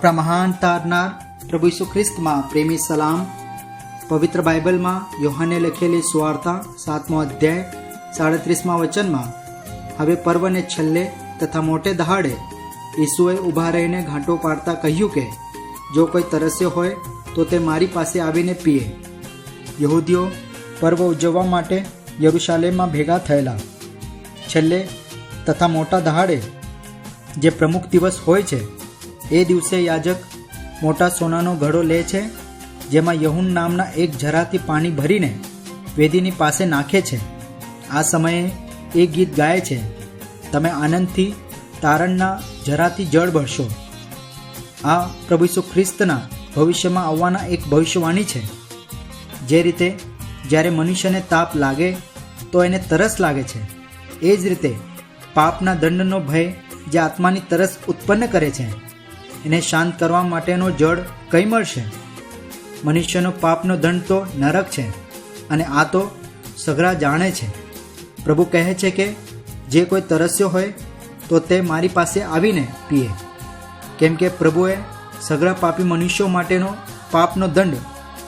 આપણા મહાન તારનાર પ્રભુ ઈસુ ખ્રિસ્તમાં પ્રેમી સલામ. પવિત્ર બાઇબલમાં યોહાને લખેલી સુવાર્તા 7મો અધ્યાય 37મા વચનમાં હવે પર્વને છેલ્લે તથા મોટે દહાડે ઈસુએ ઊભા રહીને ઘાંટો પાડતા કહ્યું કે જો કોઈ તરસ્યો હોય તો તે મારી પાસે આવીને પીએ. યહૂદીઓ પર્વ ઉજવવા માટે યરુશાલેમમાં ભેગા થયેલા. છેલ્લે તથા મોટા દહાડે જે પ્રમુખ દિવસ હોય છે એ દિવસે યાજક મોટા સોનાનો ઘડો લે છે, જેમાં યહૂન નામના એક જરાથી પાણી ભરીને વેદીની પાસે નાખે છે. આ સમયે એ ગીત ગાય છે, તમે આનંદથી તારણના જરાથી જળ ભરશો. આ પ્રભુ ઈસુ ખ્રિસ્તના ભવિષ્યમાં આવવાના એક ભવિષ્યવાણી છે. જે રીતે જ્યારે મનુષ્યને તાપ લાગે તો એને તરસ લાગે છે, એ જ રીતે પાપના દંડનો ભય જે આત્માની તરસ ઉત્પન્ન કરે છે એને શાંત કરવા માટેનો જળ કઈ મળશે? મનુષ્યનો પાપનો દંડ તો નરક છે, અને આ તો સઘળા જાણે છે. પ્રભુ કહે છે કે જે કોઈ તરસ્યો હોય તો તે મારી પાસે આવીને પીએ, કેમ કે પ્રભુએ સઘળા પાપી મનુષ્યો માટેનો પાપનો દંડ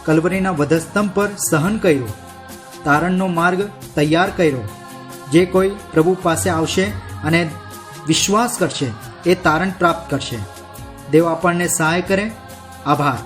કલ્વરીના વધસ્તંભ પર સહન કર્યો, તારણનો માર્ગ તૈયાર કર્યો. જે કોઈ પ્રભુ પાસે આવશે અને વિશ્વાસ કરશે એ તારણ પ્રાપ્ત કરશે. દેવ આપણને સહાય કરે. આભાર.